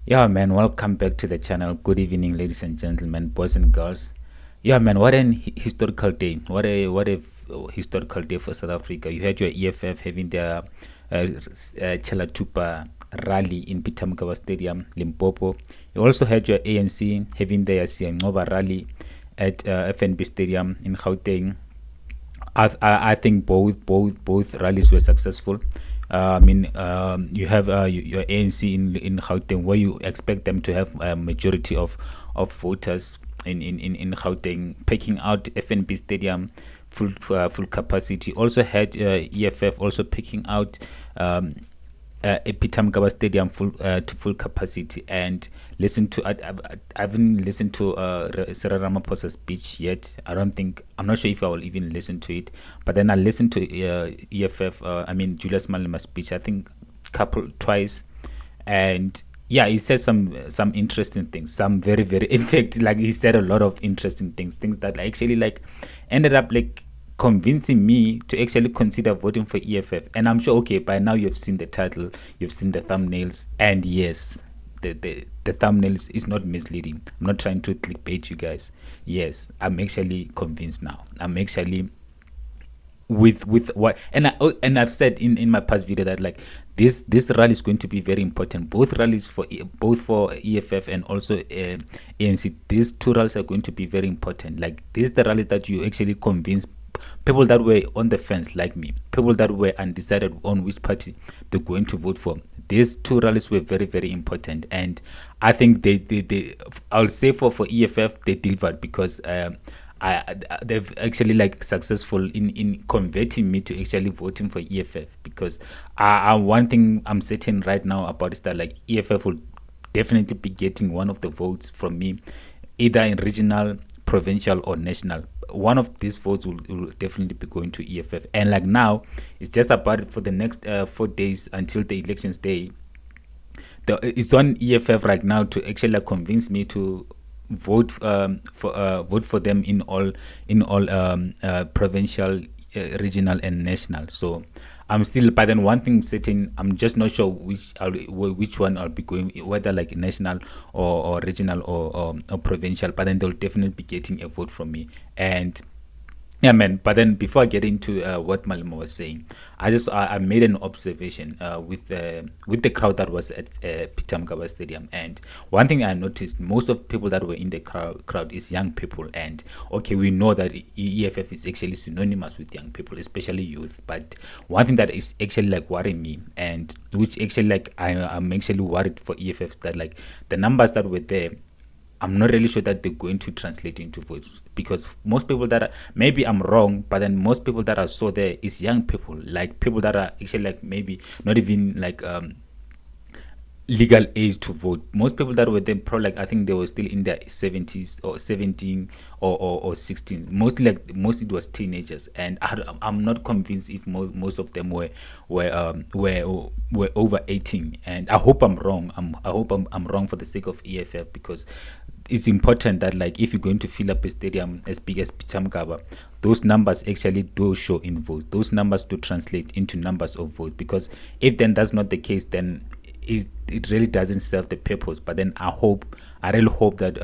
Yeah, man, welcome back to the channel. Good evening, ladies and gentlemen, boys and girls. Yeah, man, what an historical day. What a historical day for South Africa. You had your EFF having their Chalatupa rally in Pitamkawa Stadium, Limpopo. You also had your ANC having their Siangova rally at FNB Stadium in Gauteng. I think both rallies were successful. You have your ANC in Gauteng, where you expect them to have a majority of voters in Gauteng, picking out FNB Stadium full capacity. Also had EFF also picking out Pitamkaba Stadium to full capacity, and listen to I haven't listened to Cyril Ramaphosa's speech yet. I'm not sure if I will even listen to it, but then I listened to EFF Julius Malema's speech, I think twice. And yeah, he said some interesting things, some very in fact, like, he said a lot of interesting things that actually like ended up like convincing me to actually consider voting for EFF. And I'm sure, okay, by now you've seen the title, you've seen the thumbnails, and yes, the thumbnails is not misleading. I'm not trying to clickbait you guys. Yes, I'm actually convinced now. I'm actually with what, and I've said in my past video that like this rally is going to be very important. Both rallies both for EFF and also ANC. These two rallies are going to be very important. Like, this is the rally that you actually convince people that were on the fence, like me, people that were undecided on which party they're going to vote for. These two rallies were very important, and I think they I'll say for EFF they delivered, because they've actually like successful in converting me to actually voting for EFF, because one thing I'm certain right now about is that like EFF will definitely be getting one of the votes from me, either in regional, provincial, or national. One of these votes will definitely be going to EFF. And like now, it's just about for the next 4 days until the elections day. It's on EFF right now to actually like convince me to vote for them in all provincial, regional, and national. So I'm still, but then one thing certain, I'm just not sure which one I'll be going, whether like national or regional or provincial. But then they'll definitely be getting a vote from me. And yeah, man. But then before I get into what Malema was saying, I made an observation with the crowd that was at Pitamkaba Stadium. And one thing I noticed, most of the people that were in the crowd is young people. And okay, we know that EFF is actually synonymous with young people, especially youth. But one thing that is actually like worrying me, and which actually like I'm actually worried for EFFs, that like the numbers that were there, I'm not really sure that they're going to translate into votes, because most people that are, maybe I'm wrong, but then most people that I saw there is young people, like people that are actually like maybe not even like legal age to vote. Most people that were there, probably like I think they were still in their 70s or 17 or 16. Mostly it was teenagers, and I'm not convinced if most of them were over 18. And I hope I'm wrong. I hope I'm wrong for the sake of EFF, because it's important that like if you're going to fill up a stadium as big as Pitamkaba, those numbers actually do show in votes. Those numbers do translate into numbers of votes, because if then that's not the case, then it really doesn't serve the purpose. But then I really hope that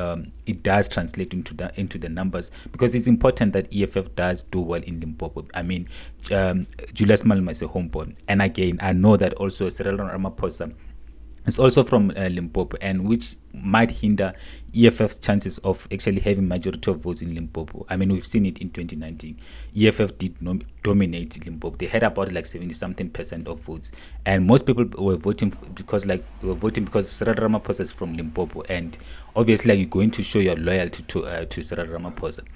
it does translate into the numbers, because it's important that EFF does do well in Limpopo. I mean, Julius Malema is a homeboy, and again, I know that also Cyril Ramaphosa is also from Limpopo, and which might hinder EFF's chances of actually having majority of votes in Limpopo. I mean, we've seen it in 2019. EFF did dominate Limpopo. They had about like 70-something% of votes, and most people were voting because Cyril Ramaphosa is from Limpopo, and obviously like, you're going to show your loyalty to Cyril Ramaphosa.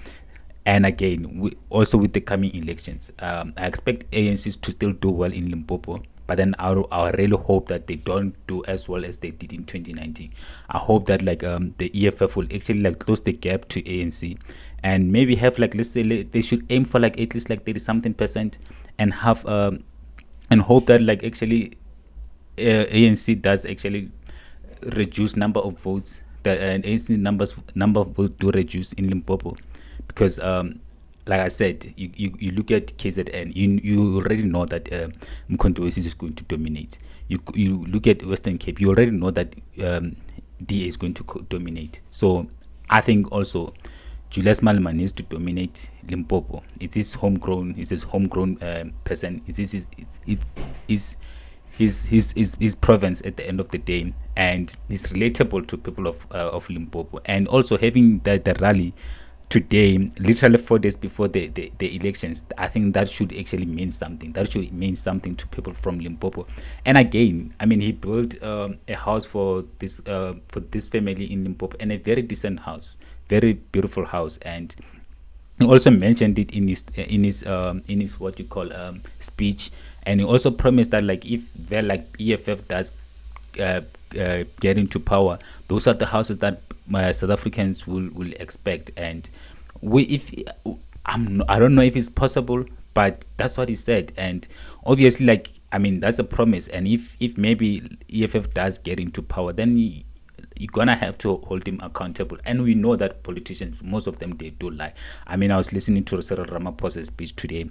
And again, also with the coming elections, I expect ANCs to still do well in Limpopo. But then I really hope that they don't do as well as they did in 2019. I hope that like the EFF will actually like close the gap to ANC, and maybe have like, let's say they should aim for like at least like 30-something%, and have and hope that like actually ANC does actually reduce number of votes, that ANC number of votes do reduce in Limpopo, because like I said, you look at KZN, you already know that Mkhonto is going to dominate. You look at Western Cape, you already know that DA is going to dominate. So I think also Julius Malema needs to dominate Limpopo. It's his homegrown. It's his homegrown person. His province at the end of the day, and he's relatable to people of Limpopo. And also having the rally today, literally 4 days before the elections, I think that should actually mean something. That should mean something to people from Limpopo. And again, I mean, he built a house for this family in Limpopo, and a very decent house, very beautiful house. And he also mentioned it in his what you call speech. And he also promised that, like, if there, like, EFF does get into power, those are the houses that South Africans will expect. And I don't know if it's possible, but that's what he said. And obviously, like, I mean, that's a promise. And if maybe EFF does get into power, then you're gonna have to hold him accountable. And we know that politicians, most of them, they do lie. I mean, I was listening to Cyril Ramaphosa's speech today.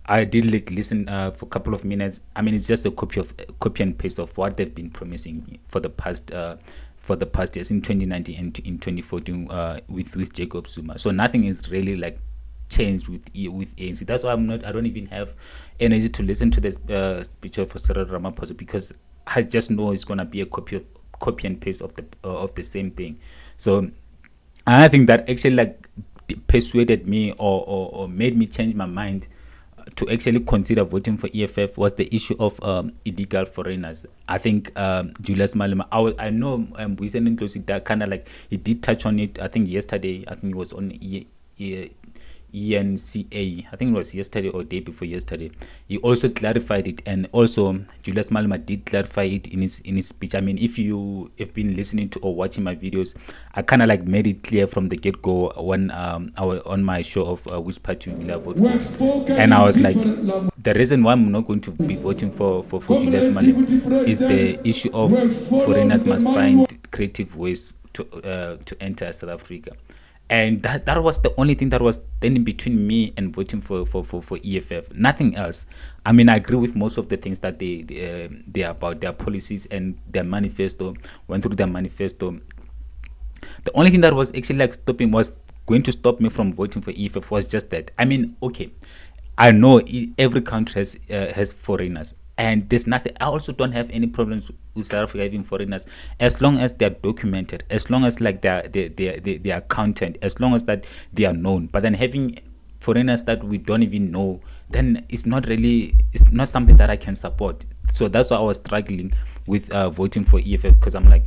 I did listen for a couple of minutes. I mean, it's just a copy and paste of what they've been promising for the past years, in 2019 and in 2014 with Jacob Zuma. So nothing is really, like, changed with ANC. That's why I don't even have energy to listen to this speech of Cyril Ramaphosa, because I just know it's gonna be a copy and paste of the same thing. So I think that actually, like, persuaded me or made me change my mind to actually consider voting for EFF was the issue of illegal foreigners. I think Julius Malema, I know Buisen Nkosi that kind of, like, he did touch on it. I think yesterday, I think it was on ENCA. I think it was yesterday or day before yesterday. He also clarified it, and also Julius Malema did clarify it in his speech. I mean, if you have been listening to or watching my videos, I kind of, like, made it clear from the get-go when I was on my show of which party will I vote for, and I was like, the reason why I'm not going to be voting for Julius Malema is the issue of foreigners must find creative ways to enter South Africa. And that was the only thing that was standing between me and voting for EFF. Nothing else. I mean, I agree with most of the things that they are about, their policies and their manifesto. Went through their manifesto. The only thing that was actually, like, going to stop me from voting for EFF was just that. I mean, okay, I know every country has foreigners. And there's nothing. I also don't have any problems with South Africa having foreigners, as long as they're documented, as long as, like, they are counted, as long as that they are known. But then having foreigners that we don't even know, then it's not something that I can support. So that's why I was struggling with voting for EFF, because I'm like,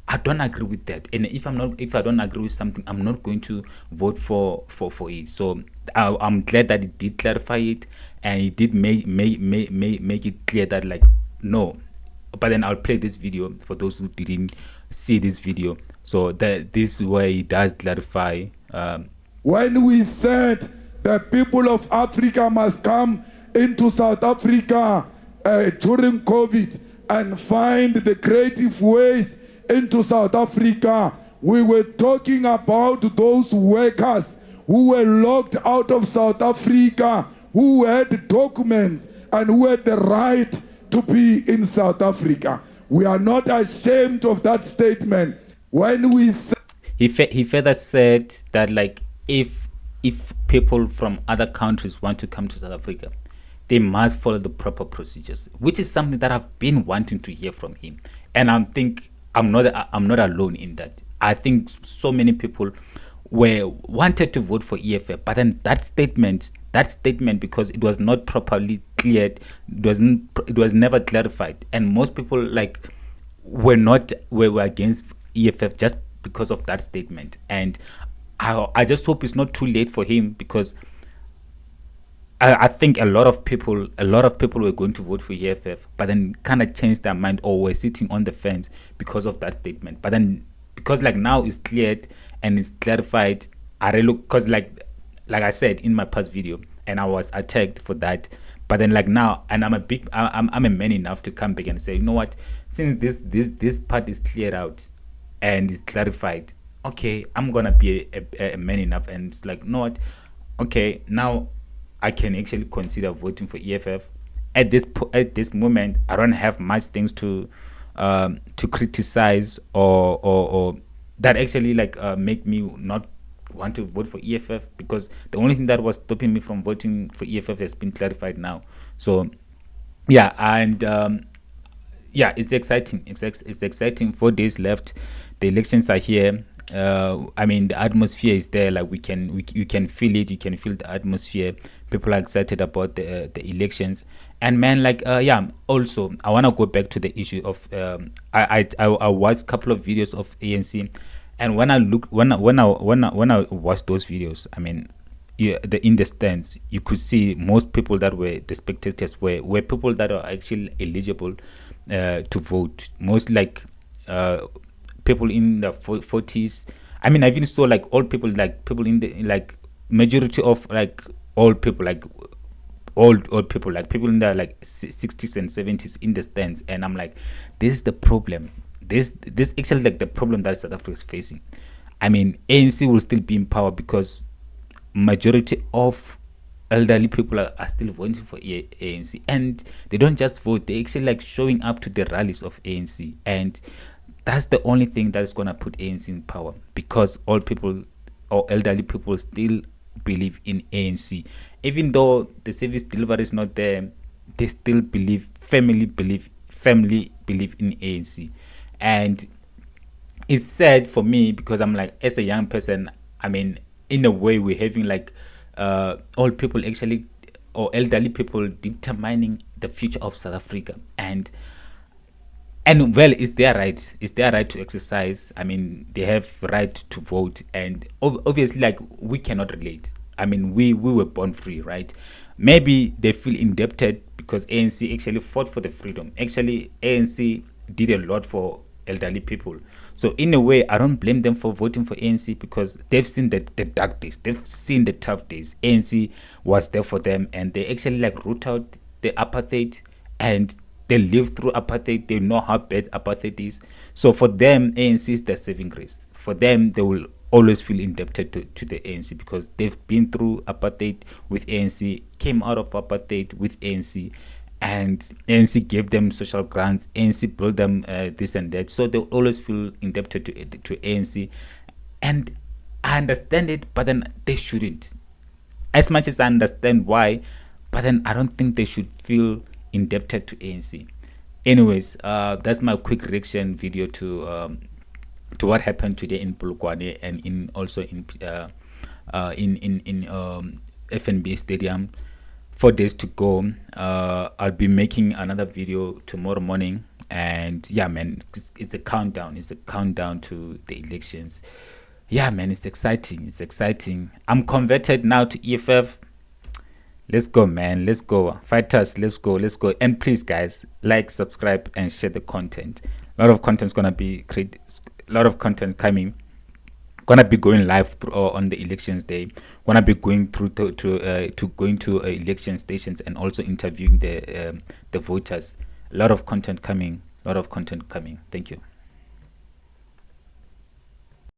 I don't agree with that. And if I don't agree with something, I'm not going to vote for it. So I'm glad that it did clarify it, and it did make it clear that, like, no. But then I'll play this video for those who didn't see this video. So this way it does clarify. When we said the people of Africa must come into South Africa during COVID and find the creative ways into South Africa, we were talking about those workers who were locked out of South Africa, who had documents and who had the right to be in South Africa. We are not ashamed of that statement. When we said, he further said that, like, if people from other countries want to come to South Africa, they must follow the proper procedures, which is something that I've been wanting to hear from him. And I'm not alone in that. I think so many people wanted to vote for EFF, but then that statement, because it was not properly cleared, it was never clarified, and most people, like, were against EFF just because of that statement. And I just hope it's not too late for him, because I think a lot of people were going to vote for EFF, but then kind of changed their mind or were sitting on the fence because of that statement. But then, because, like, now it's cleared and it's clarified, I really look, because like I said in my past video, and I was attacked for that. But then, like, now, and I'm a man enough to come back and say, you know what, since this part is cleared out and is clarified, okay, I'm gonna be a man enough, and it's like, you know what, okay, now I can actually consider voting for EFF. At this moment, I don't have much things to to criticize or that actually like make me not want to vote for EFF, because the only thing that was stopping me from voting for EFF has been clarified now. So yeah, and yeah, it's exciting. It's exciting. 4 days left. The elections are here. I mean, the atmosphere is there. Like you can feel it. You can feel the atmosphere. People are excited about the elections. And man, like yeah. Also, I want to go back to the issue of I watched a couple of videos of ANC, and when I watched those videos, I mean, yeah, in the stands, you could see most people that were the spectators were people that are actually eligible to vote. Most like people in the 40s. I mean, I even saw like old people, like people in the like majority of like old people, like old people, like people in the like 60s and 70s in the stands. And I'm like, this is the problem. This actually like the problem that South Africa is facing. I mean, ANC will still be in power because majority of elderly people are still voting for ANC, and they don't just vote, they actually like showing up to the rallies of ANC. And that's the only thing that is going to put ANC in power, because all people or elderly people still believe in ANC. Even though the service delivery is not there, they still family believe in ANC. And it's sad for me because I'm like, as a young person, I mean, in a way we're having like old people actually, or elderly people, determining the future of South Africa. And well, it's their right. It's their right to exercise. I mean, they have right to vote. And obviously, like, we cannot relate. I mean, we were born free, right? Maybe they feel indebted because ANC actually fought for the freedom. Actually, ANC did a lot for elderly people. So in a way, I don't blame them for voting for ANC, because they've seen the dark days. They've seen the tough days. ANC was there for them, and they actually like root out the apartheid, and they lived through apartheid. They know how bad apartheid is. So for them, ANC is their saving grace. For them, they will always feel indebted to the ANC, because they've been through apartheid with ANC, came out of apartheid with ANC, and ANC gave them social grants. ANC built them this and that. So they always feel indebted to ANC. And I understand it, but then they shouldn't. As much as I understand why, but then I don't think they should feel indebted to ANC. Anyways, that's my quick reaction video to what happened today in Polokwane, and in also in FNB Stadium. 4 days to go. I'll be making another video tomorrow morning, and yeah, man, it's a countdown. It's a countdown to the elections. Yeah, man, it's exciting. It's exciting. I'm converted now to EFF. Let's go, man. Let's go. Fighters, let's go. Let's go. And please, guys, like, subscribe, and share the content. A lot of content is gonna be created. A lot of content coming. Gonna be going live on the elections day. Gonna be going through to going to election stations, and also interviewing the voters. A lot of content coming. Thank you.